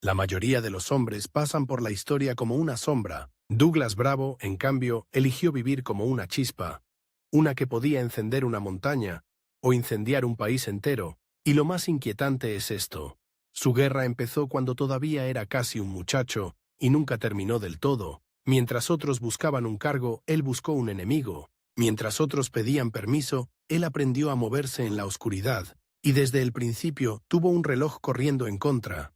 La mayoría de los hombres pasan por la historia como una sombra. Douglas Bravo, en cambio, eligió vivir como una chispa, una que podía encender una montaña o incendiar un país entero. Y lo más inquietante es esto. Su guerra empezó cuando todavía era casi un muchacho y nunca terminó del todo. Mientras otros buscaban un cargo, él buscó un enemigo. Mientras otros pedían permiso, él aprendió a moverse en la oscuridad, y desde el principio tuvo un reloj corriendo en contra.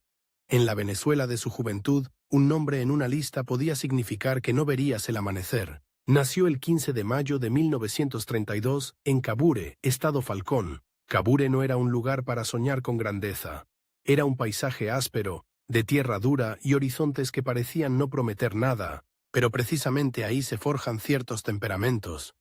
En la Venezuela de su juventud, un nombre en una lista podía significar que no verías el amanecer. Nació el 15 de mayo de 1932 en Cabure, estado Falcón. Cabure no era un lugar para soñar con grandeza. Era un paisaje áspero, de tierra dura y horizontes que parecían no prometer nada, pero precisamente ahí se forjan ciertos temperamentos.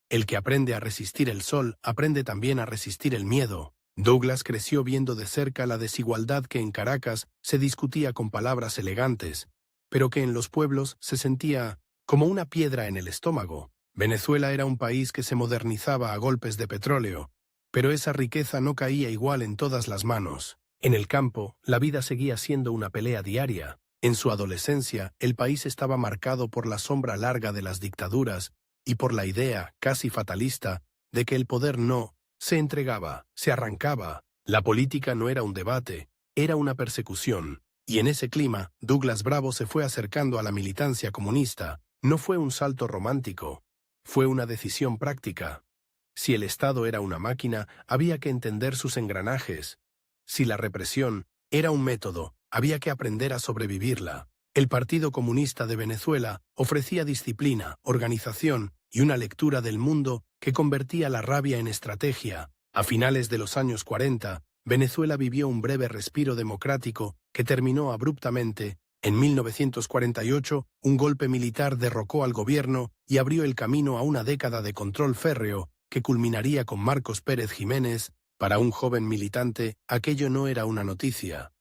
El que aprende a resistir el sol, aprende también a resistir el miedo. Douglas creció viendo de cerca la desigualdad que en Caracas se discutía con palabras elegantes, pero que en los pueblos se sentía como una piedra en el estómago. Venezuela era un país que se modernizaba a golpes de petróleo, pero esa riqueza no caía igual en todas las manos. En el campo, la vida seguía siendo una pelea diaria. En su adolescencia, el país estaba marcado por la sombra larga de las dictaduras y por la idea, casi fatalista, de que el poder no se entregaba, se arrancaba. La política no era un debate, era una persecución. Y en ese clima, Douglas Bravo se fue acercando a la militancia comunista. No fue un salto romántico, fue una decisión práctica. Si el Estado era una máquina, había que entender sus engranajes. Si la represión era un método, había que aprender a sobrevivirla. El Partido Comunista de Venezuela ofrecía disciplina, organización y una lectura del mundo que convertía la rabia en estrategia. A finales de los años 40, Venezuela vivió un breve respiro democrático que terminó abruptamente. En 1948, un golpe militar derrocó al gobierno y abrió el camino a una década de control férreo que culminaría con Marcos Pérez Jiménez. Para un joven militante, aquello no era una noticia,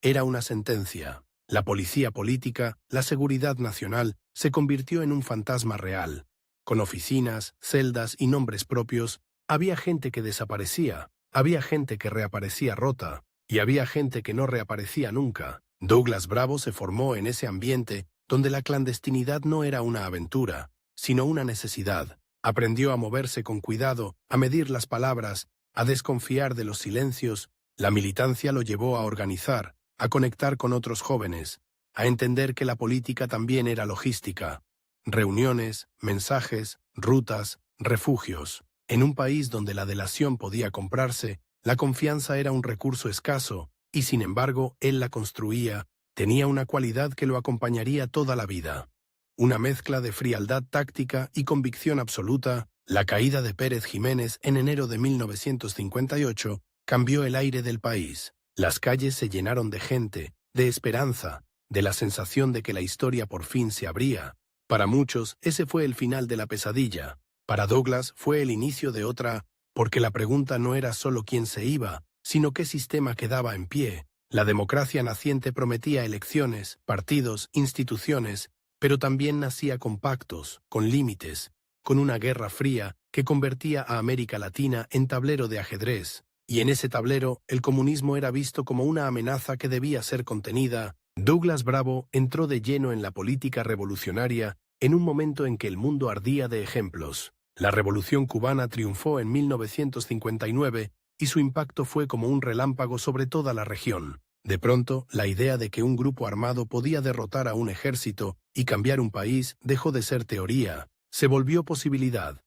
era una sentencia. La policía política, la seguridad nacional, se convirtió en un fantasma real. Con oficinas, celdas y nombres propios, había gente que desaparecía, había gente que reaparecía rota, y había gente que no reaparecía nunca. Douglas Bravo se formó en ese ambiente donde la clandestinidad no era una aventura, sino una necesidad. Aprendió a moverse con cuidado, a medir las palabras, a desconfiar de los silencios. La militancia lo llevó a organizar, a conectar con otros jóvenes, a entender que la política también era logística. Reuniones, mensajes, rutas, refugios. En un país donde la delación podía comprarse, la confianza era un recurso escaso, y sin embargo él la construía. Tenía una cualidad que lo acompañaría toda la vida. Una mezcla de frialdad táctica y convicción absoluta. La caída de Pérez Jiménez en enero de 1958 cambió el aire del país. Las calles se llenaron de gente, de esperanza, de la sensación de que la historia por fin se abría. Para muchos, ese fue el final de la pesadilla. Para Douglas fue el inicio de otra, porque la pregunta no era solo quién se iba, sino qué sistema quedaba en pie. La democracia naciente prometía elecciones, partidos, instituciones, pero también nacía con pactos, con límites, con una guerra fría que convertía a América Latina en tablero de ajedrez. Y en ese tablero, el comunismo era visto como una amenaza que debía ser contenida. Douglas Bravo entró de lleno en la política revolucionaria en un momento en que el mundo ardía de ejemplos. La Revolución cubana triunfó en 1959 y su impacto fue como un relámpago sobre toda la región. De pronto, la idea de que un grupo armado podía derrotar a un ejército y cambiar un país dejó de ser teoría, se volvió posibilidad.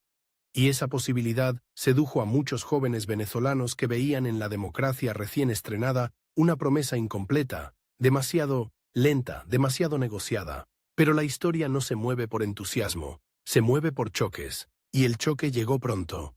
Y esa posibilidad sedujo a muchos jóvenes venezolanos que veían en la democracia recién estrenada una promesa incompleta, demasiado lenta, demasiado negociada. Pero la historia no se mueve por entusiasmo, se mueve por choques, y el choque llegó pronto.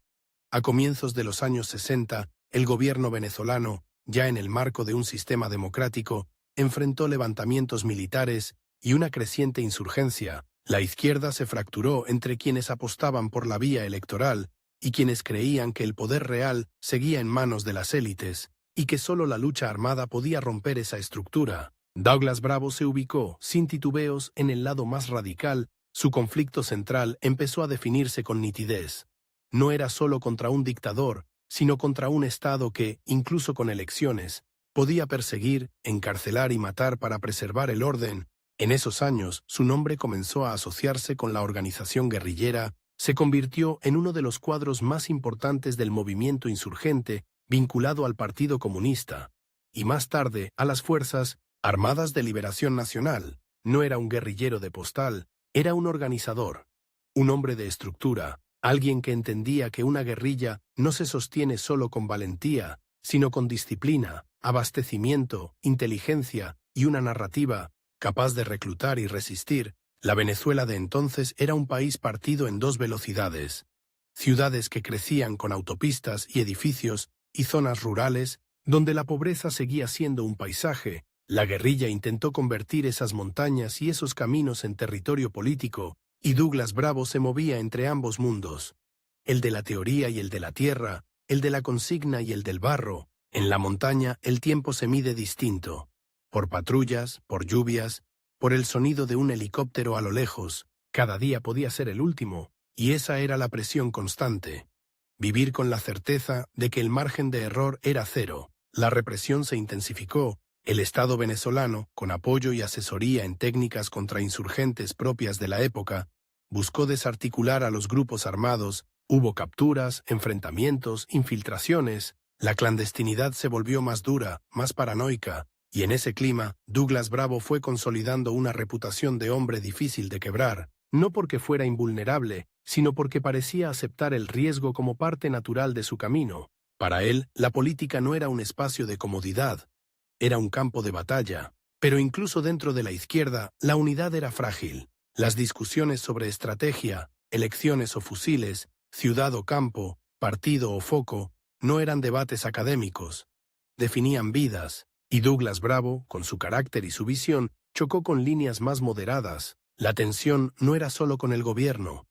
A comienzos de los años 60, el gobierno venezolano, ya en el marco de un sistema democrático, enfrentó levantamientos militares y una creciente insurgencia. La izquierda se fracturó entre quienes apostaban por la vía electoral y quienes creían que el poder real seguía en manos de las élites y que solo la lucha armada podía romper esa estructura. Douglas Bravo se ubicó, sin titubeos, en el lado más radical. Su conflicto central empezó a definirse con nitidez. No era solo contra un dictador, sino contra un Estado que, incluso con elecciones, Podía perseguir, encarcelar y matar para preservar el orden. En esos años, su nombre comenzó a asociarse con la organización guerrillera, se convirtió en uno de los cuadros más importantes del movimiento insurgente vinculado al Partido Comunista, y más tarde a las Fuerzas Armadas de Liberación Nacional. No era un guerrillero de postal, era un organizador, un hombre de estructura, alguien que entendía que una guerrilla no se sostiene solo con valentía, sino con disciplina, abastecimiento, inteligencia y una narrativa capaz de reclutar y resistir. La Venezuela de entonces era un país partido en dos velocidades. Ciudades que crecían con autopistas y edificios, y zonas rurales, donde la pobreza seguía siendo un paisaje. La guerrilla intentó convertir esas montañas y esos caminos en territorio político, y Douglas Bravo se movía entre ambos mundos. El de la teoría y el de la tierra, el de la consigna y el del barro. En la montaña el tiempo se mide distinto. Por patrullas, por lluvias, por el sonido de un helicóptero a lo lejos. Cada día podía ser el último, y esa era la presión constante. Vivir con la certeza de que el margen de error era cero. La represión se intensificó. El Estado venezolano, con apoyo y asesoría en técnicas contrainsurgentes propias de la época, buscó desarticular a los grupos armados. Hubo capturas, enfrentamientos, infiltraciones. La clandestinidad se volvió más dura, más paranoica, y en ese clima, Douglas Bravo fue consolidando una reputación de hombre difícil de quebrar, no porque fuera invulnerable, sino porque parecía aceptar el riesgo como parte natural de su camino. Para él, la política no era un espacio de comodidad, era un campo de batalla. Pero incluso dentro de la izquierda, la unidad era frágil. Las discusiones sobre estrategia, elecciones o fusiles, ciudad o campo, partido o foco, no eran debates académicos. Definían vidas. Y Douglas Bravo, con su carácter y su visión, chocó con líneas más moderadas. La tensión no era solo con el gobierno,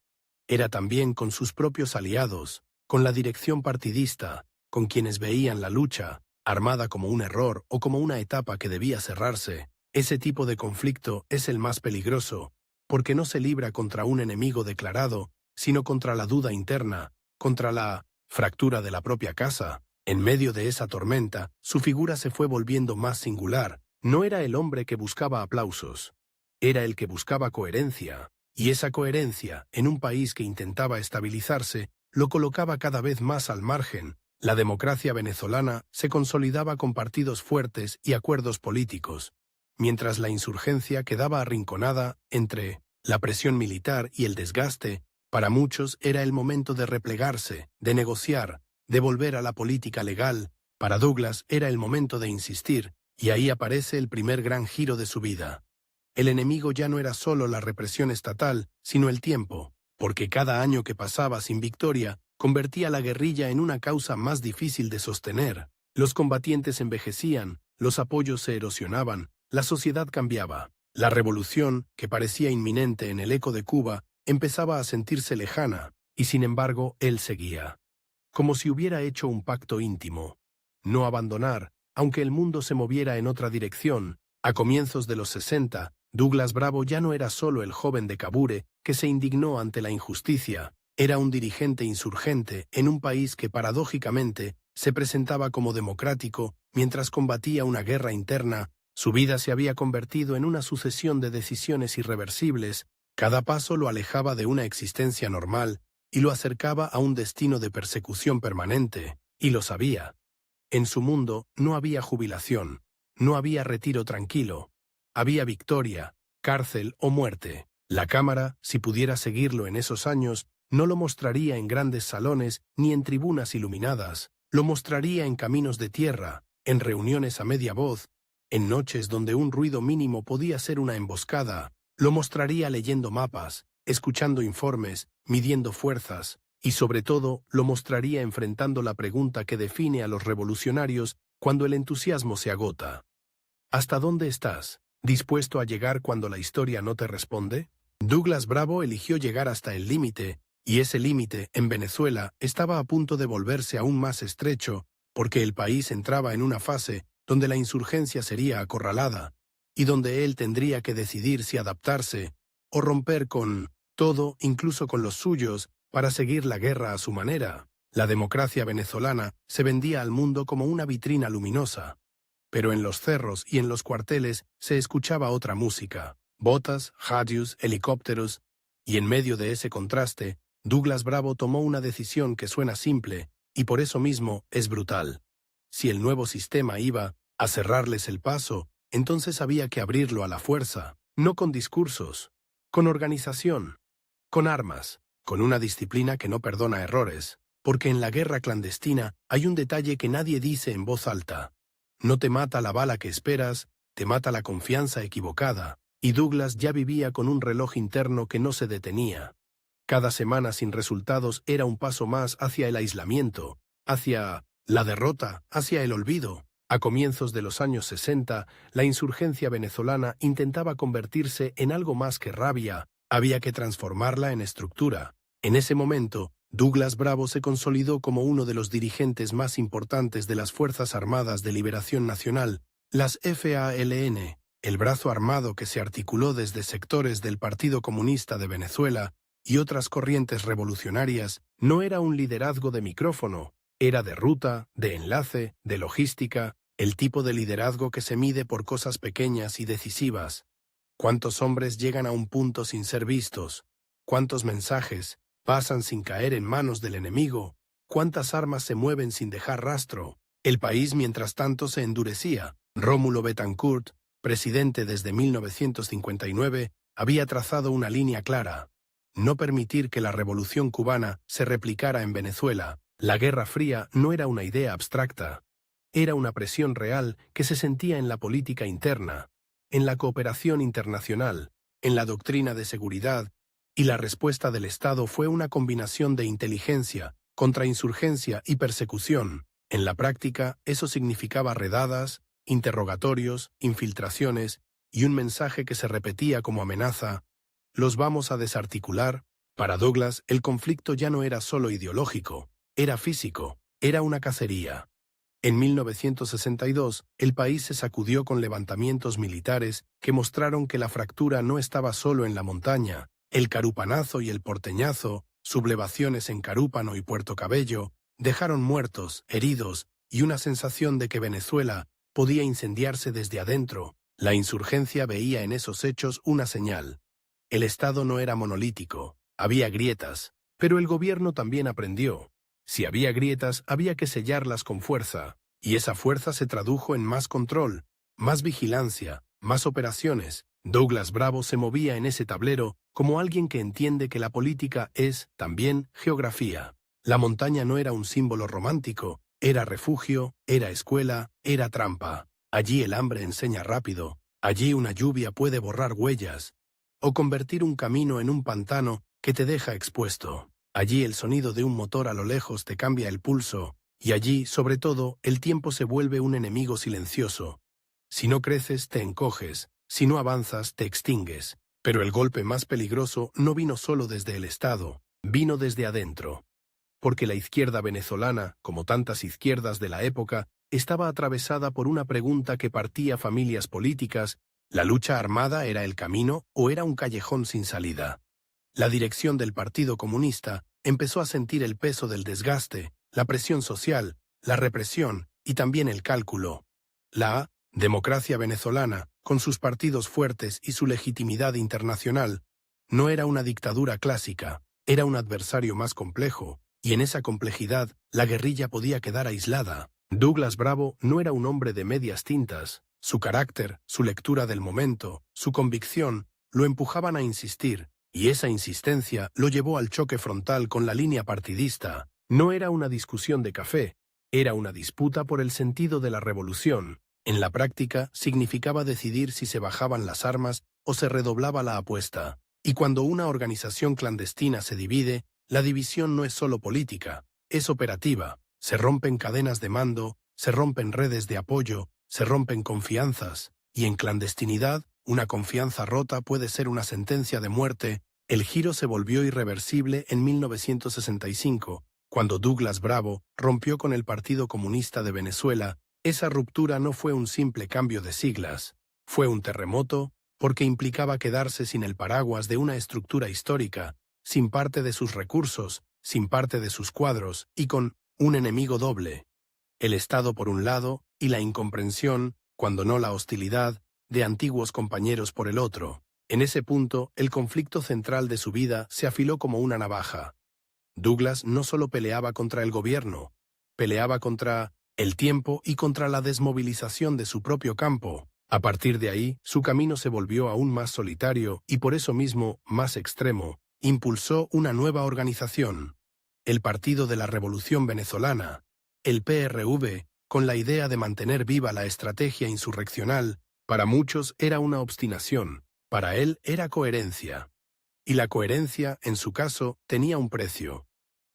era también con sus propios aliados, con la dirección partidista, con quienes veían la lucha armada como un error o como una etapa que debía cerrarse. Ese tipo de conflicto es el más peligroso, porque no se libra contra un enemigo declarado, sino contra la duda interna, contra la fractura de la propia casa. En medio de esa tormenta, su figura se fue volviendo más singular. No era el hombre que buscaba aplausos, era el que buscaba coherencia, y esa coherencia, en un país que intentaba estabilizarse, lo colocaba cada vez más al margen. La democracia venezolana se consolidaba con partidos fuertes y acuerdos políticos, mientras la insurgencia quedaba arrinconada entre la presión militar y el desgaste. Para muchos era el momento de replegarse, de negociar, de volver a la política legal. Para Douglas era el momento de insistir, y ahí aparece el primer gran giro de su vida. El enemigo ya no era solo la represión estatal, sino el tiempo, porque cada año que pasaba sin victoria convertía la guerrilla en una causa más difícil de sostener. Los combatientes envejecían, los apoyos se erosionaban, la sociedad cambiaba. La revolución, que parecía inminente en el eco de Cuba, empezaba a sentirse lejana, y sin embargo él seguía. Como si hubiera hecho un pacto íntimo. No abandonar, aunque el mundo se moviera en otra dirección. A comienzos de los 60, Douglas Bravo ya no era solo el joven de Cabure que se indignó ante la injusticia, era un dirigente insurgente en un país que paradójicamente se presentaba como democrático mientras combatía una guerra interna. Su vida se había convertido en una sucesión de decisiones irreversibles. Cada paso lo alejaba de una existencia normal y lo acercaba a un destino de persecución permanente, y lo sabía. En su mundo no había jubilación, no había retiro tranquilo, había victoria, cárcel o muerte. La cámara, si pudiera seguirlo en esos años, no lo mostraría en grandes salones ni en tribunas iluminadas, lo mostraría en caminos de tierra, en reuniones a media voz, en noches donde un ruido mínimo podía ser una emboscada, lo mostraría leyendo mapas, escuchando informes, midiendo fuerzas, y sobre todo lo mostraría enfrentando la pregunta que define a los revolucionarios cuando el entusiasmo se agota. ¿Hasta dónde estás? ¿Dispuesto a llegar cuando la historia no te responde? Douglas Bravo eligió llegar hasta el límite, y ese límite, en Venezuela, estaba a punto de volverse aún más estrecho, porque el país entraba en una fase donde la insurgencia sería acorralada, y donde él tendría que decidir si adaptarse o romper con todo, incluso con los suyos, para seguir la guerra a su manera. La democracia venezolana se vendía al mundo como una vitrina luminosa. Pero en los cerros y en los cuarteles se escuchaba otra música, botas, radios, helicópteros, y en medio de ese contraste, Douglas Bravo tomó una decisión que suena simple, y por eso mismo es brutal. Si el nuevo sistema iba a cerrarles el paso, entonces había que abrirlo a la fuerza, no con discursos, con organización, con armas, con una disciplina que no perdona errores, porque en la guerra clandestina hay un detalle que nadie dice en voz alta. No te mata la bala que esperas, te mata la confianza equivocada, y Douglas ya vivía con un reloj interno que no se detenía. Cada semana sin resultados era un paso más hacia el aislamiento, hacia la derrota, hacia el olvido. A comienzos de los años 60, la insurgencia venezolana intentaba convertirse en algo más que rabia, había que transformarla en estructura. En ese momento, Douglas Bravo se consolidó como uno de los dirigentes más importantes de las Fuerzas Armadas de Liberación Nacional, las FALN, el brazo armado que se articuló desde sectores del Partido Comunista de Venezuela y otras corrientes revolucionarias. No era un liderazgo de micrófono, era de ruta, de enlace, de logística, el tipo de liderazgo que se mide por cosas pequeñas y decisivas. ¿Cuántos hombres llegan a un punto sin ser vistos? ¿Cuántos mensajes pasan sin caer en manos del enemigo? ¿Cuántas armas se mueven sin dejar rastro? El país mientras tanto se endurecía. Rómulo Betancourt, presidente desde 1959, había trazado una línea clara: no permitir que la revolución cubana se replicara en Venezuela. La Guerra Fría no era una idea abstracta, era una presión real que se sentía en la política interna, en la cooperación internacional, en la doctrina de seguridad, y la respuesta del Estado fue una combinación de inteligencia, contrainsurgencia y persecución. En la práctica, eso significaba redadas, interrogatorios, infiltraciones y un mensaje que se repetía como amenaza: los vamos a desarticular. Para Douglas, el conflicto ya no era solo ideológico, era físico, era una cacería. En 1962, el país se sacudió con levantamientos militares que mostraron que la fractura no estaba solo en la montaña. El Carupanazo y el Porteñazo, sublevaciones en Carúpano y Puerto Cabello, dejaron muertos, heridos y una sensación de que Venezuela podía incendiarse desde adentro. La insurgencia veía en esos hechos una señal. El Estado no era monolítico, había grietas, pero el gobierno también aprendió. Si había grietas, había que sellarlas con fuerza, y esa fuerza se tradujo en más control, más vigilancia, más operaciones. Douglas Bravo se movía en ese tablero como alguien que entiende que la política es, también, geografía. La montaña no era un símbolo romántico, era refugio, era escuela, era trampa. Allí el hambre enseña rápido, allí una lluvia puede borrar huellas, o convertir un camino en un pantano que te deja expuesto. Allí el sonido de un motor a lo lejos te cambia el pulso, y allí, sobre todo, el tiempo se vuelve un enemigo silencioso. Si no creces, te encoges, si no avanzas, te extingues. Pero el golpe más peligroso no vino solo desde el Estado, vino desde adentro. Porque la izquierda venezolana, como tantas izquierdas de la época, estaba atravesada por una pregunta que partía familias políticas: ¿la lucha armada era el camino o era un callejón sin salida? La dirección del Partido Comunista empezó a sentir el peso del desgaste, la presión social, la represión y también el cálculo. La democracia venezolana, con sus partidos fuertes y su legitimidad internacional, no era una dictadura clásica, era un adversario más complejo, y en esa complejidad la guerrilla podía quedar aislada. Douglas Bravo no era un hombre de medias tintas. Su carácter, su lectura del momento, su convicción, lo empujaban a insistir, y esa insistencia lo llevó al choque frontal con la línea partidista. No era una discusión de café, era una disputa por el sentido de la revolución. En la práctica, significaba decidir si se bajaban las armas o se redoblaba la apuesta. Y cuando una organización clandestina se divide, la división no es solo política, es operativa. Se rompen cadenas de mando, se rompen redes de apoyo, se rompen confianzas, y en clandestinidad, una confianza rota puede ser una sentencia de muerte. El giro se volvió irreversible en 1965, cuando Douglas Bravo rompió con el Partido Comunista de Venezuela. Esa ruptura no fue un simple cambio de siglas, fue un terremoto, porque implicaba quedarse sin el paraguas de una estructura histórica, sin parte de sus recursos, sin parte de sus cuadros, y con un enemigo doble: el Estado por un lado y la incomprensión, cuando no la hostilidad, de antiguos compañeros por el otro. En ese punto, el conflicto central de su vida se afiló como una navaja. Douglas no solo peleaba contra el gobierno, peleaba contra el tiempo y contra la desmovilización de su propio campo. A partir de ahí, su camino se volvió aún más solitario y por eso mismo más extremo. Impulsó una nueva organización, el Partido de la Revolución Venezolana, el PRV, con la idea de mantener viva la estrategia insurreccional. Para muchos era una obstinación, para él era coherencia. Y la coherencia, en su caso, tenía un precio.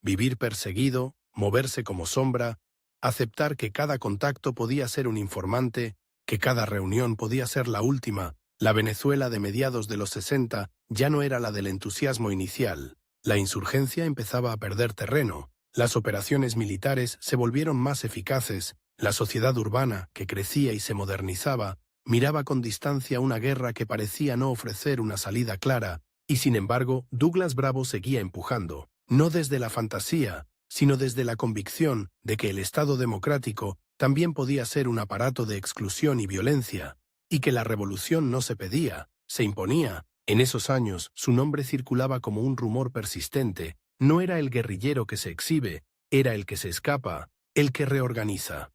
Vivir perseguido, moverse como sombra, aceptar que cada contacto podía ser un informante, que cada reunión podía ser la última. La Venezuela de mediados de los 60 ya no era la del entusiasmo inicial. La insurgencia empezaba a perder terreno, las operaciones militares se volvieron más eficaces, la sociedad urbana, que crecía y se modernizaba, miraba con distancia una guerra que parecía no ofrecer una salida clara, y sin embargo Douglas Bravo seguía empujando, no desde la fantasía, sino desde la convicción de que el Estado democrático también podía ser un aparato de exclusión y violencia, y que la revolución no se pedía, se imponía. En esos años su nombre circulaba como un rumor persistente, no era el guerrillero que se exhibe, era el que se escapa, el que reorganiza,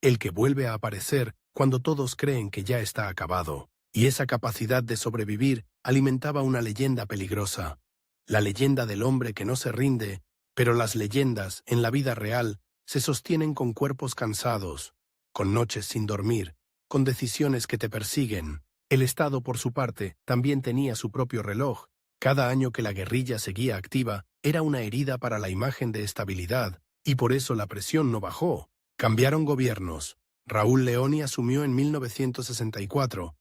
el que vuelve a aparecer cuando todos creen que ya está acabado. Y esa capacidad de sobrevivir alimentaba una leyenda peligrosa, la leyenda del hombre que no se rinde, pero las leyendas, en la vida real, se sostienen con cuerpos cansados, con noches sin dormir, con decisiones que te persiguen. El Estado, por su parte, también tenía su propio reloj. Cada año que la guerrilla seguía activa era una herida para la imagen de estabilidad, y por eso la presión no bajó. Cambiaron gobiernos. Raúl Leoni asumió en 1964.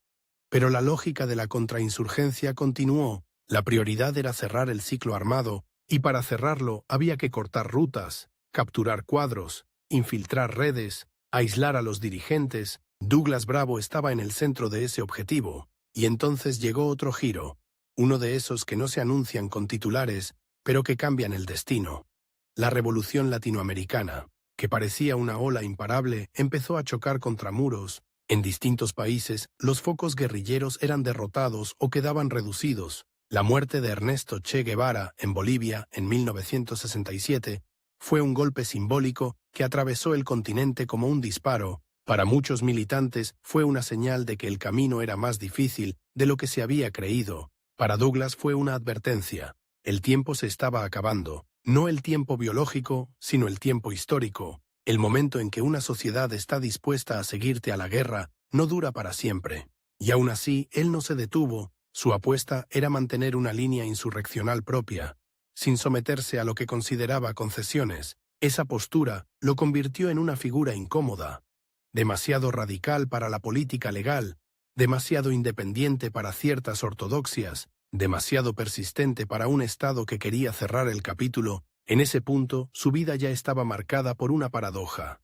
Pero la lógica de la contrainsurgencia continuó. La prioridad era cerrar el ciclo armado, y para cerrarlo había que cortar rutas, capturar cuadros, infiltrar redes, aislar a los dirigentes. Douglas Bravo estaba en el centro de ese objetivo, y entonces llegó otro giro, uno de esos que no se anuncian con titulares, pero que cambian el destino. La revolución latinoamericana, que parecía una ola imparable, empezó a chocar contra muros. En distintos países, los focos guerrilleros eran derrotados o quedaban reducidos. La muerte de Ernesto Che Guevara en Bolivia en 1967 fue un golpe simbólico que atravesó el continente como un disparo. Para muchos militantes fue una señal de que el camino era más difícil de lo que se había creído. Para Douglas fue una advertencia. El tiempo se estaba acabando. No el tiempo biológico, sino el tiempo histórico. El momento en que una sociedad está dispuesta a seguirte a la guerra no dura para siempre. Y aún así, él no se detuvo. Su apuesta era mantener una línea insurreccional propia, sin someterse a lo que consideraba concesiones. Esa postura lo convirtió en una figura incómoda, demasiado radical para la política legal, demasiado independiente para ciertas ortodoxias, demasiado persistente para un Estado que quería cerrar el capítulo. En ese punto, su vida ya estaba marcada por una paradoja.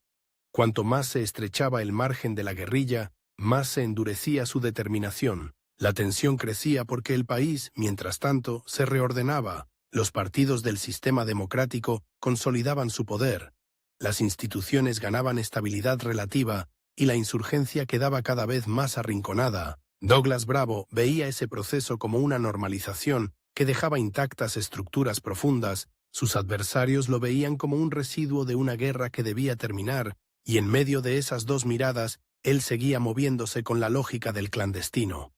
Cuanto más se estrechaba el margen de la guerrilla, más se endurecía su determinación. La tensión crecía porque el país, mientras tanto, se reordenaba. Los partidos del sistema democrático consolidaban su poder. Las instituciones ganaban estabilidad relativa y la insurgencia quedaba cada vez más arrinconada. Douglas Bravo veía ese proceso como una normalización que dejaba intactas estructuras profundas. Sus adversarios lo veían como un residuo de una guerra que debía terminar, y en medio de esas dos miradas, él seguía moviéndose con la lógica del clandestino.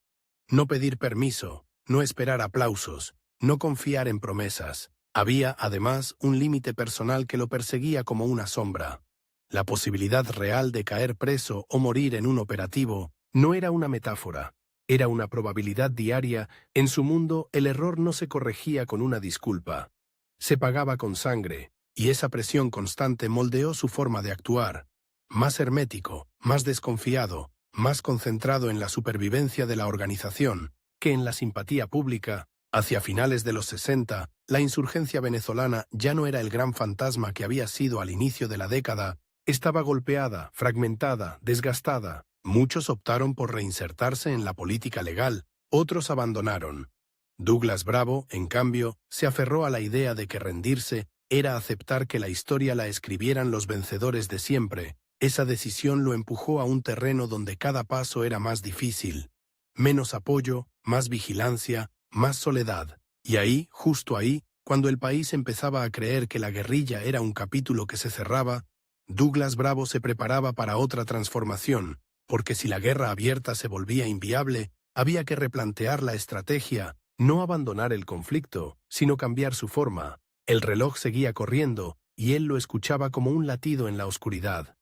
No pedir permiso, no esperar aplausos, no confiar en promesas. Había, además, un límite personal que lo perseguía como una sombra. La posibilidad real de caer preso o morir en un operativo no era una metáfora, era una probabilidad diaria. En su mundo, el error no se corregía con una disculpa. Se pagaba con sangre, y esa presión constante moldeó su forma de actuar. Más hermético, más desconfiado, más concentrado en la supervivencia de la organización que en la simpatía pública. Hacia finales de los 60, la insurgencia venezolana ya no era el gran fantasma que había sido al inicio de la década. Estaba golpeada, fragmentada, desgastada. Muchos optaron por reinsertarse en la política legal, otros abandonaron. Douglas Bravo, en cambio, se aferró a la idea de que rendirse era aceptar que la historia la escribieran los vencedores de siempre. Esa decisión lo empujó a un terreno donde cada paso era más difícil. Menos apoyo, más vigilancia, más soledad. Y ahí, justo ahí, cuando el país empezaba a creer que la guerrilla era un capítulo que se cerraba, Douglas Bravo se preparaba para otra transformación, porque si la guerra abierta se volvía inviable, había que replantear la estrategia, no abandonar el conflicto, sino cambiar su forma. El reloj seguía corriendo, y él lo escuchaba como un latido en la oscuridad.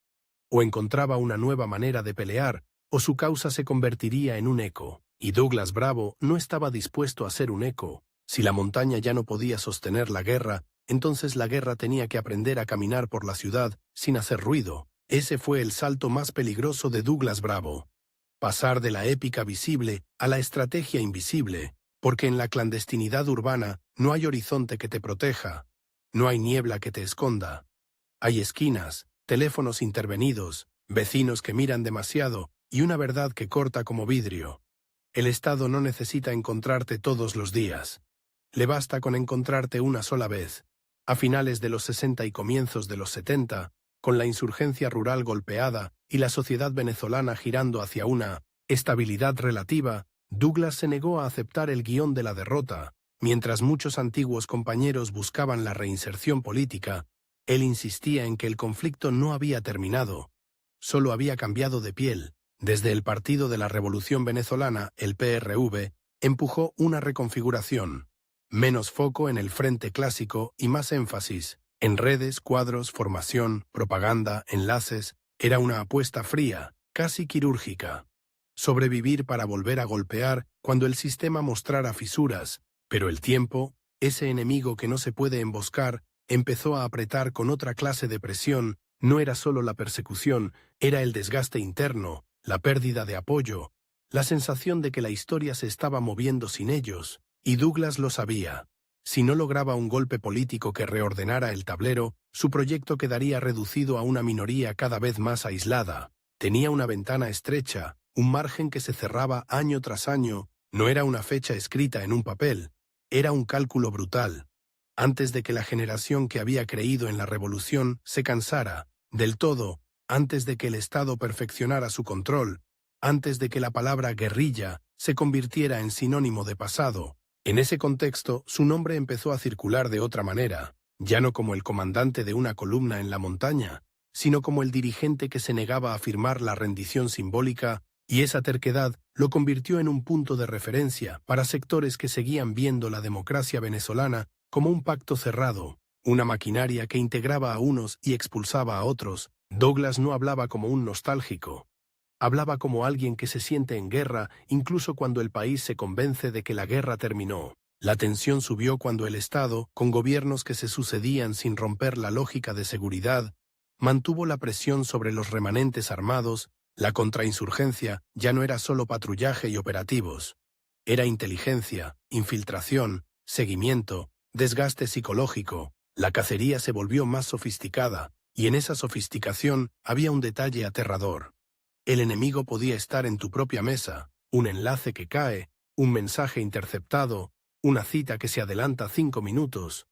O encontraba una nueva manera de pelear, o su causa se convertiría en un eco. Y Douglas Bravo no estaba dispuesto a ser un eco. Si la montaña ya no podía sostener la guerra, entonces la guerra tenía que aprender a caminar por la ciudad sin hacer ruido. Ese fue el salto más peligroso de Douglas Bravo. Pasar de la épica visible a la estrategia invisible, porque en la clandestinidad urbana no hay horizonte que te proteja, no hay niebla que te esconda. Hay esquinas, teléfonos intervenidos, vecinos que miran demasiado y una verdad que corta como vidrio. El Estado no necesita encontrarte todos los días. Le basta con encontrarte una sola vez. A finales de los 60 y comienzos de los 70, con la insurgencia rural golpeada y la sociedad venezolana girando hacia una estabilidad relativa, Douglas se negó a aceptar el guión de la derrota. Mientras muchos antiguos compañeros buscaban la reinserción política, él insistía en que el conflicto no había terminado, solo había cambiado de piel. Desde el Partido de la Revolución Venezolana, el PRV, empujó una reconfiguración. Menos foco en el frente clásico y más énfasis en redes, cuadros, formación, propaganda, enlaces. Era una apuesta fría, casi quirúrgica. Sobrevivir para volver a golpear cuando el sistema mostrara fisuras, pero el tiempo, ese enemigo que no se puede emboscar, empezó a apretar con otra clase de presión. No era solo la persecución, era el desgaste interno, la pérdida de apoyo, la sensación de que la historia se estaba moviendo sin ellos, y Douglas lo sabía. Si no lograba un golpe político que reordenara el tablero, su proyecto quedaría reducido a una minoría cada vez más aislada. Tenía una ventana estrecha, un margen que se cerraba año tras año. No era una fecha escrita en un papel, era un cálculo brutal. Antes de que la generación que había creído en la revolución se cansara del todo, antes de que el Estado perfeccionara su control, antes de que la palabra guerrilla se convirtiera en sinónimo de pasado. En ese contexto, su nombre empezó a circular de otra manera, ya no como el comandante de una columna en la montaña, sino como el dirigente que se negaba a firmar la rendición simbólica, y esa terquedad lo convirtió en un punto de referencia para sectores que seguían viendo la democracia venezolana como un pacto cerrado, una maquinaria que integraba a unos y expulsaba a otros. Douglas no hablaba como un nostálgico. Hablaba como alguien que se siente en guerra incluso cuando el país se convence de que la guerra terminó. La tensión subió cuando el Estado, con gobiernos que se sucedían sin romper la lógica de seguridad, mantuvo la presión sobre los remanentes armados. La contrainsurgencia ya no era solo patrullaje y operativos. Era inteligencia, infiltración, seguimiento, desgaste psicológico. La cacería se volvió más sofisticada, y en esa sofisticación había un detalle aterrador. El enemigo podía estar en tu propia mesa, un enlace que cae, un mensaje interceptado, una cita que se adelanta 5 minutos,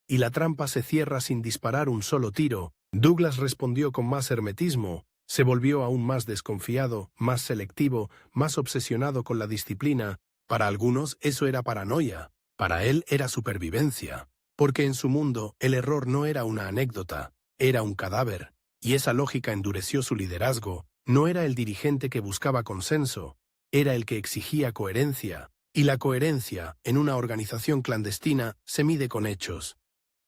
y la trampa se cierra sin disparar un solo tiro. Douglas respondió con más hermetismo, se volvió aún más desconfiado, más selectivo, más obsesionado con la disciplina. Para algunos eso era paranoia, para él era supervivencia, porque en su mundo el error no era una anécdota, era un cadáver, y esa lógica endureció su liderazgo. No era el dirigente que buscaba consenso, era el que exigía coherencia, y la coherencia, en una organización clandestina, se mide con hechos.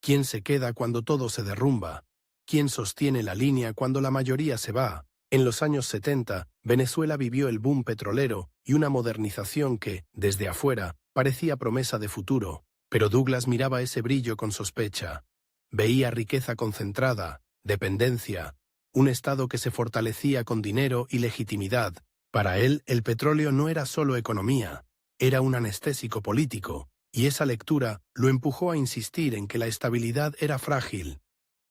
¿Quién se queda cuando todo se derrumba? ¿Quién sostiene la línea cuando la mayoría se va? En los años 70, Venezuela vivió el boom petrolero y una modernización que, desde afuera, parecía promesa de futuro, pero Douglas miraba ese brillo con sospecha. Veía riqueza concentrada, dependencia, un Estado que se fortalecía con dinero y legitimidad. Para él, el petróleo no era solo economía, era un anestésico político, y esa lectura lo empujó a insistir en que la estabilidad era frágil,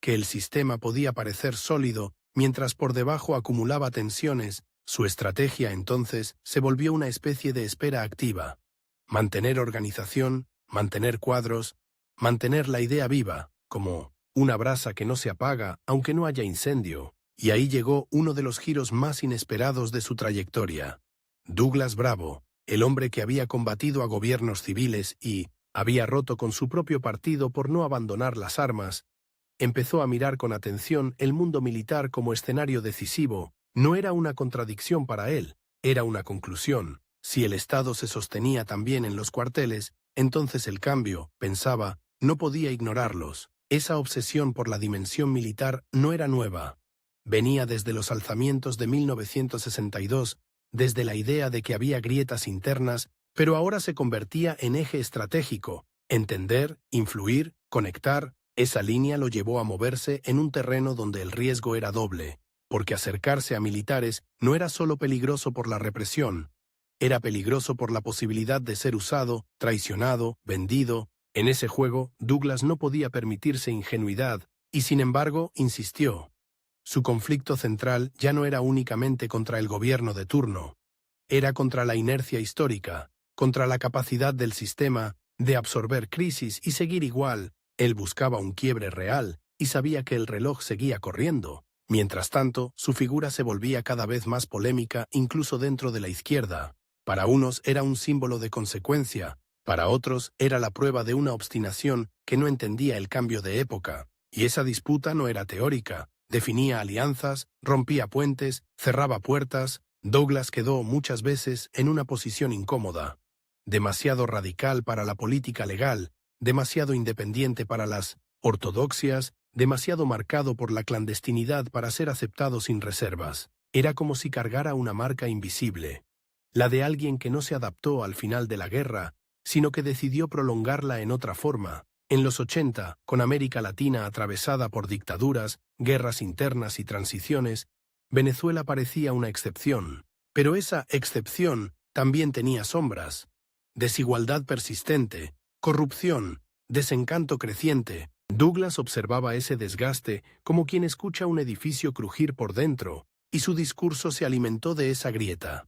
que el sistema podía parecer sólido mientras por debajo acumulaba tensiones. Su estrategia entonces se volvió una especie de espera activa. Mantener organización, mantener cuadros, mantener la idea viva, como una brasa que no se apaga aunque no haya incendio. Y ahí llegó uno de los giros más inesperados de su trayectoria. Douglas Bravo, el hombre que había combatido a gobiernos civiles y había roto con su propio partido por no abandonar las armas, empezó a mirar con atención el mundo militar como escenario decisivo. No era una contradicción para él, era una conclusión. Si el Estado se sostenía también en los cuarteles, entonces el cambio, pensaba, no podía ignorarlos. Esa obsesión por la dimensión militar no era nueva. Venía desde los alzamientos de 1962, desde la idea de que había grietas internas, pero ahora se convertía en eje estratégico. Entender, influir, conectar, esa línea lo llevó a moverse en un terreno donde el riesgo era doble, porque acercarse a militares no era solo peligroso por la represión, era peligroso por la posibilidad de ser usado, traicionado, vendido. En ese juego, Douglas no podía permitirse ingenuidad, y sin embargo, insistió. Su conflicto central ya no era únicamente contra el gobierno de turno, era contra la inercia histórica, contra la capacidad del sistema de absorber crisis y seguir igual. Él buscaba un quiebre real y sabía que el reloj seguía corriendo. Mientras tanto, su figura se volvía cada vez más polémica incluso dentro de la izquierda. Para unos era un símbolo de consecuencia, para otros era la prueba de una obstinación que no entendía el cambio de época. Y esa disputa no era teórica, definía alianzas, rompía puentes, cerraba puertas. Douglas quedó muchas veces en una posición incómoda. Demasiado radical para la política legal, demasiado independiente para las ortodoxias, demasiado marcado por la clandestinidad para ser aceptado sin reservas. Era como si cargara una marca invisible, la de alguien que no se adaptó al final de la guerra, sino que decidió prolongarla en otra forma. En los 80, con América Latina atravesada por dictaduras, guerras internas y transiciones, Venezuela parecía una excepción. Pero esa excepción también tenía sombras. Desigualdad persistente, corrupción, desencanto creciente. Douglas observaba ese desgaste como quien escucha un edificio crujir por dentro, y su discurso se alimentó de esa grieta.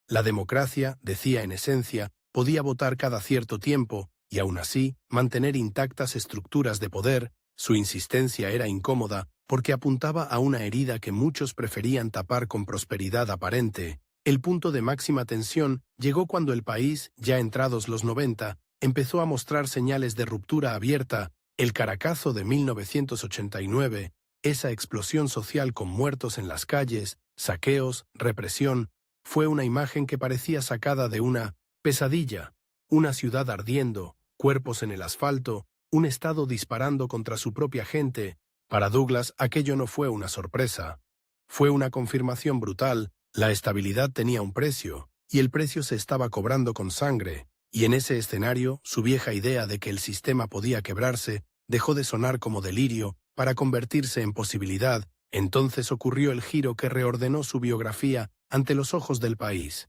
La democracia, decía en esencia, podía votar cada cierto tiempo, y aún así, mantener intactas estructuras de poder. Su insistencia era incómoda, porque apuntaba a una herida que muchos preferían tapar con prosperidad aparente. El punto de máxima tensión llegó cuando el país, ya entrados los 90, empezó a mostrar señales de ruptura abierta. El Caracazo de 1989, esa explosión social con muertos en las calles, saqueos, represión, fue una imagen que parecía sacada de una pesadilla. Una ciudad ardiendo, cuerpos en el asfalto, un Estado disparando contra su propia gente. Para Douglas aquello no fue una sorpresa. Fue una confirmación brutal. La estabilidad tenía un precio, y el precio se estaba cobrando con sangre. Y en ese escenario, su vieja idea de que el sistema podía quebrarse dejó de sonar como delirio para convertirse en posibilidad. Entonces ocurrió el giro que reordenó su biografía ante los ojos del país.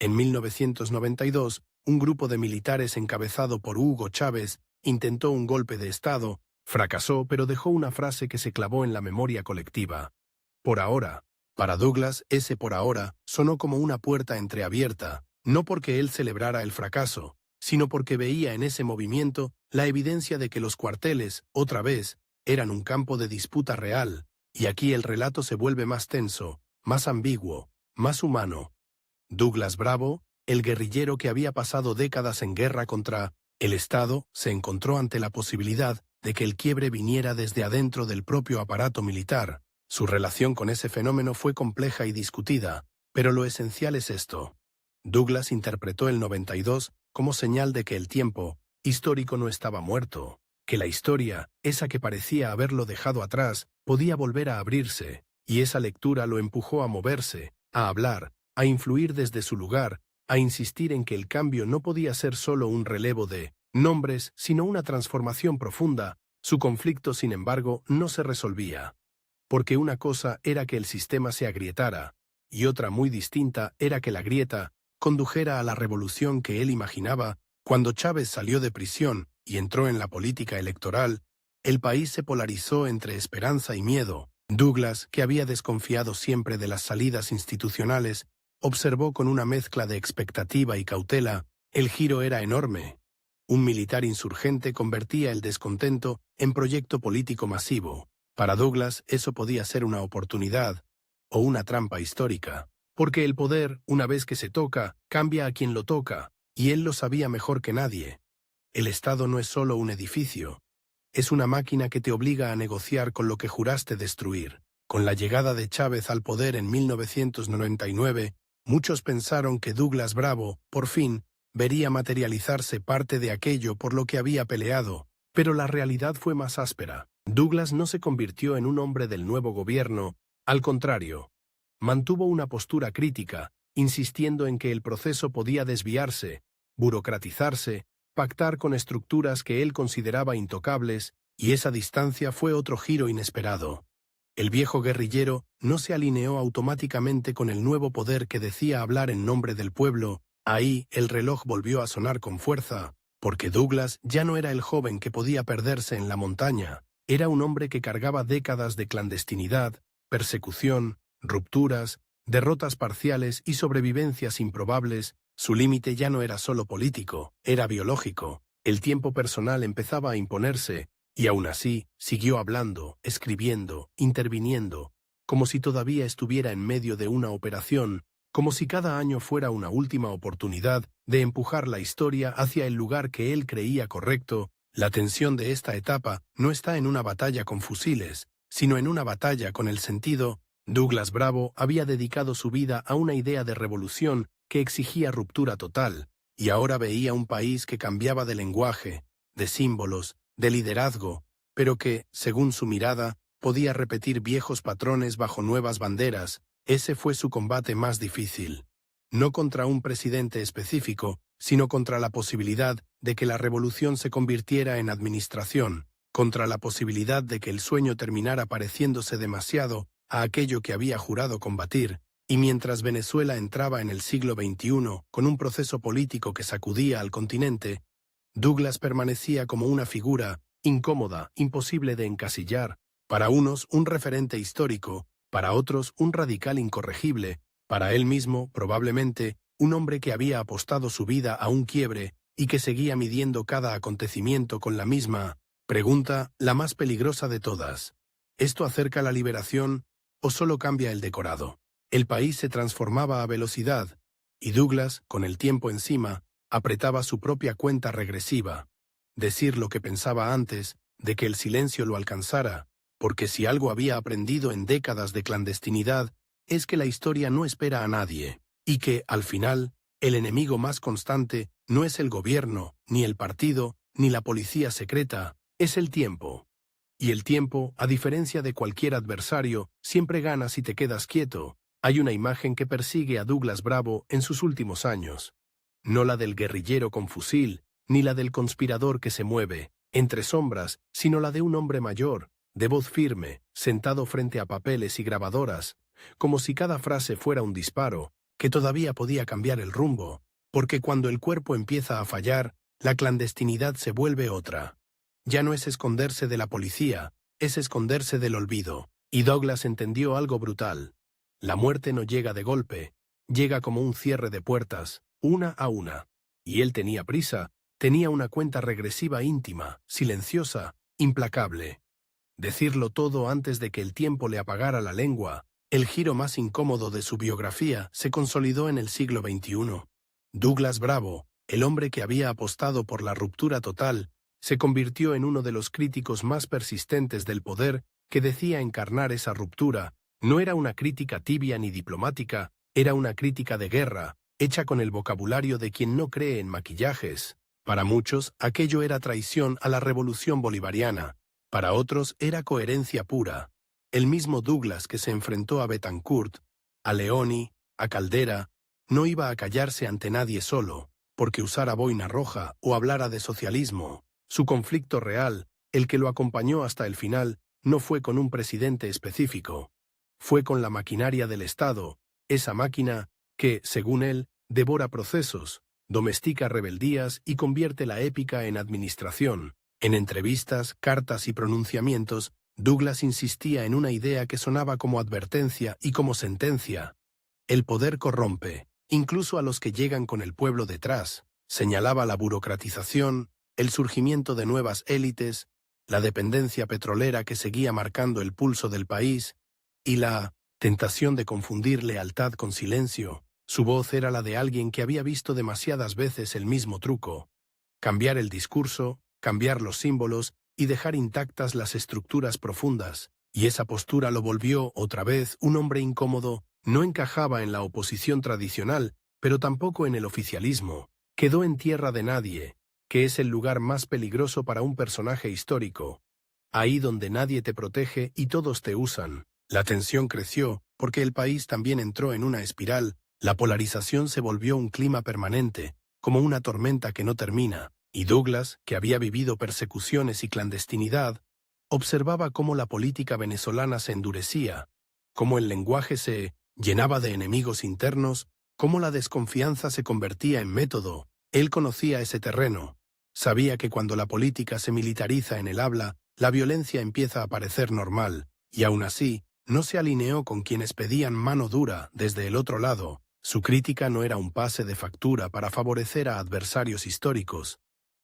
En 1992, un grupo de militares encabezado por Hugo Chávez intentó un golpe de Estado, fracasó, pero dejó una frase que se clavó en la memoria colectiva. Por ahora. Para Douglas, ese por ahora sonó como una puerta entreabierta, no porque él celebrara el fracaso, sino porque veía en ese movimiento la evidencia de que los cuarteles, otra vez, eran un campo de disputa real, y aquí el relato se vuelve más tenso, más ambiguo, más humano. Douglas Bravo, el guerrillero que había pasado décadas en guerra contra el Estado, se encontró ante la posibilidad de que el quiebre viniera desde adentro del propio aparato militar. Su relación con ese fenómeno fue compleja y discutida, pero lo esencial es esto. Douglas interpretó el 92 como señal de que el tiempo histórico no estaba muerto, que la historia, esa que parecía haberlo dejado atrás, podía volver a abrirse, y esa lectura lo empujó a moverse, a hablar, a influir desde su lugar, a insistir en que el cambio no podía ser solo un relevo de nombres, sino una transformación profunda. Su conflicto, sin embargo, no se resolvía. Porque una cosa era que el sistema se agrietara, y otra muy distinta era que la grieta condujera a la revolución que él imaginaba. Cuando Chávez salió de prisión y entró en la política electoral, el país se polarizó entre esperanza y miedo. Douglas, que había desconfiado siempre de las salidas institucionales, observó con una mezcla de expectativa y cautela. El giro era enorme. Un militar insurgente convertía el descontento en proyecto político masivo. Para Douglas eso podía ser una oportunidad o una trampa histórica, porque el poder, una vez que se toca, cambia a quien lo toca, y él lo sabía mejor que nadie. El Estado no es solo un edificio, es una máquina que te obliga a negociar con lo que juraste destruir. Con la llegada de Chávez al poder en 1999, muchos pensaron que Douglas Bravo, por fin, vería materializarse parte de aquello por lo que había peleado, pero la realidad fue más áspera. Douglas no se convirtió en un hombre del nuevo gobierno, al contrario, mantuvo una postura crítica, insistiendo en que el proceso podía desviarse, burocratizarse, pactar con estructuras que él consideraba intocables, y esa distancia fue otro giro inesperado. El viejo guerrillero no se alineó automáticamente con el nuevo poder que decía hablar en nombre del pueblo. Ahí el reloj volvió a sonar con fuerza, porque Douglas ya no era el joven que podía perderse en la montaña, era un hombre que cargaba décadas de clandestinidad, persecución, rupturas, derrotas parciales y sobrevivencias improbables. Su límite ya no era solo político, era biológico. El tiempo personal empezaba a imponerse, y aún así siguió hablando, escribiendo, interviniendo, como si todavía estuviera en medio de una operación, como si cada año fuera una última oportunidad de empujar la historia hacia el lugar que él creía correcto. La tensión de esta etapa no está en una batalla con fusiles, sino en una batalla con el sentido. Douglas Bravo había dedicado su vida a una idea de revolución que exigía ruptura total, y ahora veía un país que cambiaba de lenguaje, de símbolos, de liderazgo, pero que, según su mirada, podía repetir viejos patrones bajo nuevas banderas. Ese fue su combate más difícil. No contra un presidente específico, sino contra la posibilidad de que la revolución se convirtiera en administración, contra la posibilidad de que el sueño terminara pareciéndose demasiado a aquello que había jurado combatir. Y mientras Venezuela entraba en el siglo XXI con un proceso político que sacudía al continente, Douglas permanecía como una figura incómoda, imposible de encasillar, para unos un referente histórico, para otros un radical incorregible, para él mismo, probablemente, un hombre que había apostado su vida a un quiebre y que seguía midiendo cada acontecimiento con la misma pregunta, la más peligrosa de todas. ¿Esto acerca la liberación o solo cambia el decorado? El país se transformaba a velocidad, y Douglas, con el tiempo encima, apretaba su propia cuenta regresiva. Decir lo que pensaba antes de que el silencio lo alcanzara, porque si algo había aprendido en décadas de clandestinidad, es que la historia no espera a nadie, y que, al final, el enemigo más constante no es el gobierno, ni el partido, ni la policía secreta, es el tiempo. Y el tiempo, a diferencia de cualquier adversario, siempre gana si te quedas quieto. Hay una imagen que persigue a Douglas Bravo en sus últimos años. No la del guerrillero con fusil, ni la del conspirador que se mueve entre sombras, sino la de un hombre mayor, de voz firme, sentado frente a papeles y grabadoras, como si cada frase fuera un disparo, que todavía podía cambiar el rumbo, porque cuando el cuerpo empieza a fallar, la clandestinidad se vuelve otra. Ya no es esconderse de la policía, es esconderse del olvido. Y Douglas entendió algo brutal. La muerte no llega de golpe, llega como un cierre de puertas, una a una. Y él tenía prisa, tenía una cuenta regresiva íntima, silenciosa, implacable. Decirlo todo antes de que el tiempo le apagara la lengua. El giro más incómodo de su biografía se consolidó en el siglo XXI. Douglas Bravo, el hombre que había apostado por la ruptura total, se convirtió en uno de los críticos más persistentes del poder que decía encarnar esa ruptura. No era una crítica tibia ni diplomática, era una crítica de guerra, hecha con el vocabulario de quien no cree en maquillajes. Para muchos, aquello era traición a la revolución bolivariana. Para otros, era coherencia pura. El mismo Douglas que se enfrentó a Betancourt, a Leoni, a Caldera, no iba a callarse ante nadie solo, porque usara boina roja o hablara de socialismo. Su conflicto real, el que lo acompañó hasta el final, no fue con un presidente específico. Fue con la maquinaria del Estado, esa máquina que, según él, devora procesos, domestica rebeldías y convierte la épica en administración. En entrevistas, cartas y pronunciamientos, Douglas insistía en una idea que sonaba como advertencia y como sentencia. El poder corrompe, incluso a los que llegan con el pueblo detrás. Señalaba la burocratización, el surgimiento de nuevas élites, la dependencia petrolera que seguía marcando el pulso del país y la tentación de confundir lealtad con silencio. Su voz era la de alguien que había visto demasiadas veces el mismo truco: cambiar el discurso, cambiar los símbolos y dejar intactas las estructuras profundas. Y esa postura lo volvió, otra vez, un hombre incómodo. No encajaba en la oposición tradicional, pero tampoco en el oficialismo. Quedó en tierra de nadie, que es el lugar más peligroso para un personaje histórico. Ahí donde nadie te protege y todos te usan. La tensión creció, porque el país también entró en una espiral. La polarización se volvió un clima permanente, como una tormenta que no termina, y Douglas, que había vivido persecuciones y clandestinidad, observaba cómo la política venezolana se endurecía, cómo el lenguaje se llenaba de enemigos internos, cómo la desconfianza se convertía en método. Él conocía ese terreno. Sabía que cuando la política se militariza en el habla, la violencia empieza a parecer normal, y aún así, no se alineó con quienes pedían mano dura desde el otro lado. Su crítica no era un pase de factura para favorecer a adversarios históricos.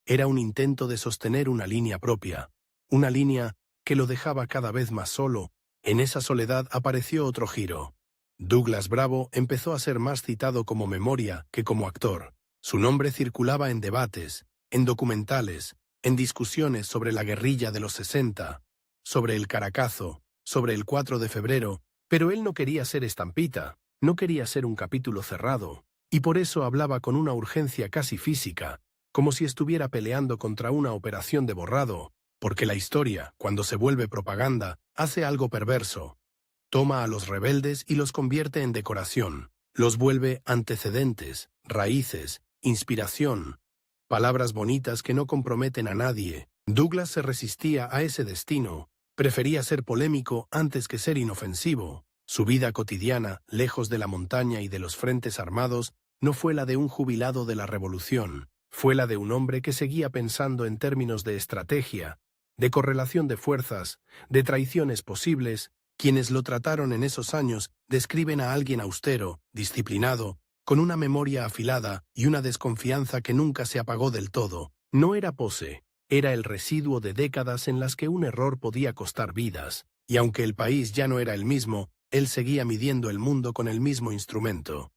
Era un intento de sostener una línea propia, una línea que lo dejaba cada vez más solo. En esa soledad apareció otro giro. Douglas Bravo empezó a ser más citado como memoria que como actor. Su nombre circulaba en debates, en documentales, en discusiones sobre la guerrilla de los 60, sobre el Caracazo, sobre el 4 de febrero, pero él no quería ser estampita, no quería ser un capítulo cerrado, y por eso hablaba con una urgencia casi física, como si estuviera peleando contra una operación de borrado, porque la historia, cuando se vuelve propaganda, hace algo perverso. Toma a los rebeldes y los convierte en decoración, los vuelve antecedentes, raíces, inspiración, palabras bonitas que no comprometen a nadie. Douglas se resistía a ese destino, prefería ser polémico antes que ser inofensivo. Su vida cotidiana, lejos de la montaña y de los frentes armados, no fue la de un jubilado de la revolución, fue la de un hombre que seguía pensando en términos de estrategia, de correlación de fuerzas, de traiciones posibles. Quienes lo trataron en esos años describen a alguien austero, disciplinado, con una memoria afilada y una desconfianza que nunca se apagó del todo. No era pose, era el residuo de décadas en las que un error podía costar vidas, y aunque el país ya no era el mismo, él seguía midiendo el mundo con el mismo instrumento.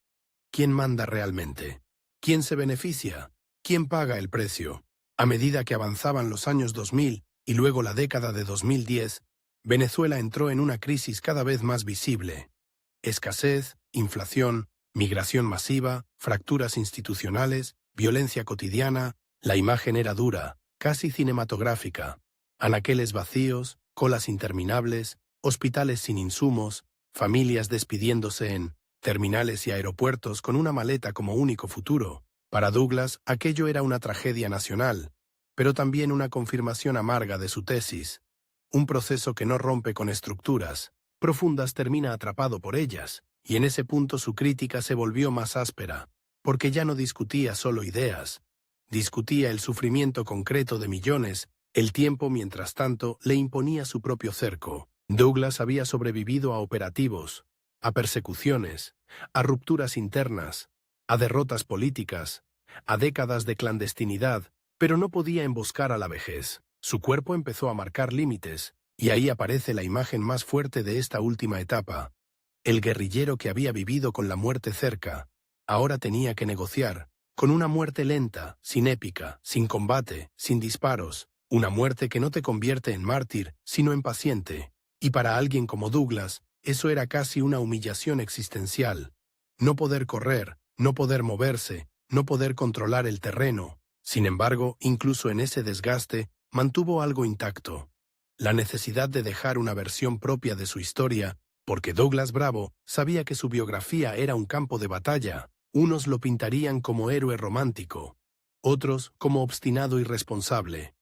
¿Quién manda realmente? ¿Quién se beneficia? ¿Quién paga el precio? A medida que avanzaban los años 2000 y luego la década de 2010, Venezuela entró en una crisis cada vez más visible. Escasez, inflación, migración masiva, fracturas institucionales, violencia cotidiana. La imagen era dura, casi cinematográfica. Anaqueles vacíos, colas interminables, hospitales sin insumos, familias despidiéndose en terminales y aeropuertos con una maleta como único futuro. Para Douglas, aquello era una tragedia nacional, pero también una confirmación amarga de su tesis. Un proceso que no rompe con estructuras profundas termina atrapado por ellas, y en ese punto su crítica se volvió más áspera, porque ya no discutía solo ideas, discutía el sufrimiento concreto de millones. El tiempo, mientras tanto, le imponía su propio cerco. Douglas había sobrevivido a operativos, a persecuciones, a rupturas internas, a derrotas políticas, a décadas de clandestinidad, pero no podía emboscar a la vejez. Su cuerpo empezó a marcar límites, y ahí aparece la imagen más fuerte de esta última etapa. El guerrillero que había vivido con la muerte cerca, ahora tenía que negociar, con una muerte lenta, sin épica, sin combate, sin disparos, una muerte que no te convierte en mártir, sino en paciente. Y para alguien como Douglas, eso era casi una humillación existencial. No poder correr, no poder moverse, no poder controlar el terreno. Sin embargo, incluso en ese desgaste, mantuvo algo intacto: la necesidad de dejar una versión propia de su historia, porque Douglas Bravo sabía que su biografía era un campo de batalla. Unos lo pintarían como héroe romántico, otros como obstinado irresponsable,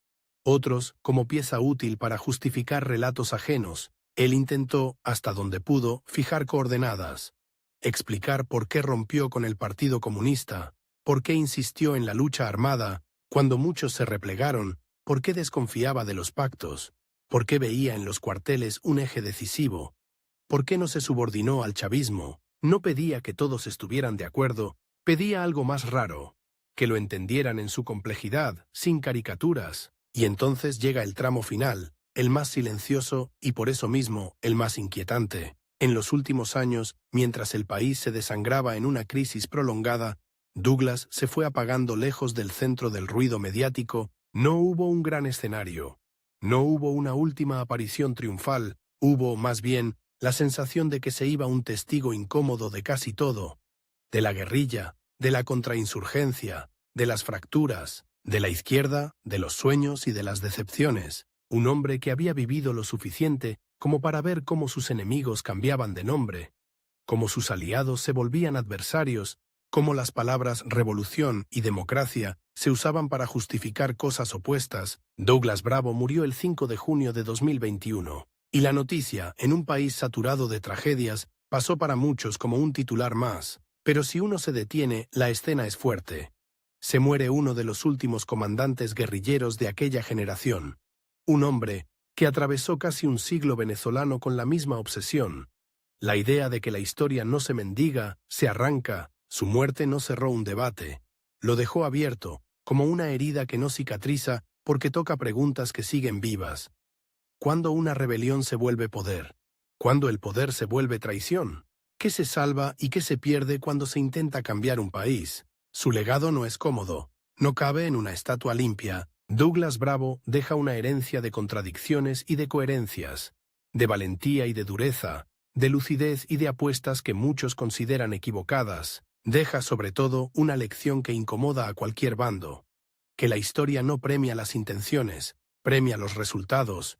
otros como pieza útil para justificar relatos ajenos. Él intentó, hasta donde pudo, fijar coordenadas, explicar por qué rompió con el Partido Comunista, por qué insistió en la lucha armada cuando muchos se replegaron, por qué desconfiaba de los pactos, por qué veía en los cuarteles un eje decisivo, por qué no se subordinó al chavismo. No pedía que todos estuvieran de acuerdo, pedía algo más raro: que lo entendieran en su complejidad, sin caricaturas. Y entonces llega el tramo final, el más silencioso y por eso mismo el más inquietante. En los últimos años, mientras el país se desangraba en una crisis prolongada, Douglas se fue apagando lejos del centro del ruido mediático. No hubo un gran escenario. No hubo una última aparición triunfal. Hubo, más bien, la sensación de que se iba un testigo incómodo de casi todo. De la guerrilla, de la contrainsurgencia, de las fracturas, de la izquierda, de los sueños y de las decepciones. Un hombre que había vivido lo suficiente como para ver cómo sus enemigos cambiaban de nombre, cómo sus aliados se volvían adversarios, cómo las palabras revolución y democracia se usaban para justificar cosas opuestas. Douglas Bravo murió el 5 de junio de 2021, y la noticia, en un país saturado de tragedias, pasó para muchos como un titular más. Pero si uno se detiene, la escena es fuerte. Se muere uno de los últimos comandantes guerrilleros de aquella generación. Un hombre que atravesó casi un siglo venezolano con la misma obsesión. La idea de que la historia no se mendiga, se arranca. Su muerte no cerró un debate. Lo dejó abierto, como una herida que no cicatriza porque toca preguntas que siguen vivas. ¿Cuándo una rebelión se vuelve poder? ¿Cuándo el poder se vuelve traición? ¿Qué se salva y qué se pierde cuando se intenta cambiar un país? Su legado no es cómodo. No cabe en una estatua limpia. Douglas Bravo deja una herencia de contradicciones y de coherencias, de valentía y de dureza, de lucidez y de apuestas que muchos consideran equivocadas. Deja sobre todo una lección que incomoda a cualquier bando, que la historia no premia las intenciones, premia los resultados,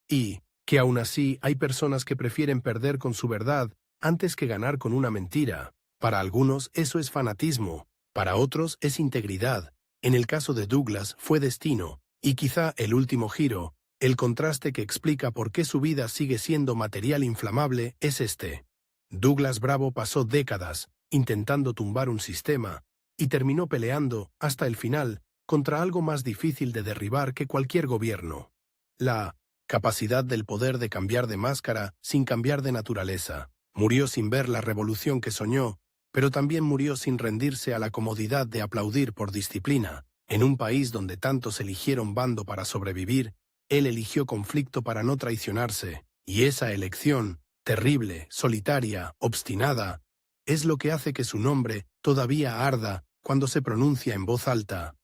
y que aún así hay personas que prefieren perder con su verdad antes que ganar con una mentira. Para algunos eso es fanatismo, para otros es integridad. En el caso de Douglas fue destino, y quizá el último giro, el contraste que explica por qué su vida sigue siendo material inflamable, es este. Douglas Bravo pasó décadas intentando tumbar un sistema, y terminó peleando, hasta el final, contra algo más difícil de derribar que cualquier gobierno. La capacidad del poder de cambiar de máscara sin cambiar de naturaleza. Murió sin ver la revolución que soñó, pero también murió sin rendirse a la comodidad de aplaudir por disciplina. En un país donde tantos eligieron bando para sobrevivir, él eligió conflicto para no traicionarse, y esa elección, terrible, solitaria, obstinada, es lo que hace que su nombre todavía arda cuando se pronuncia en voz alta.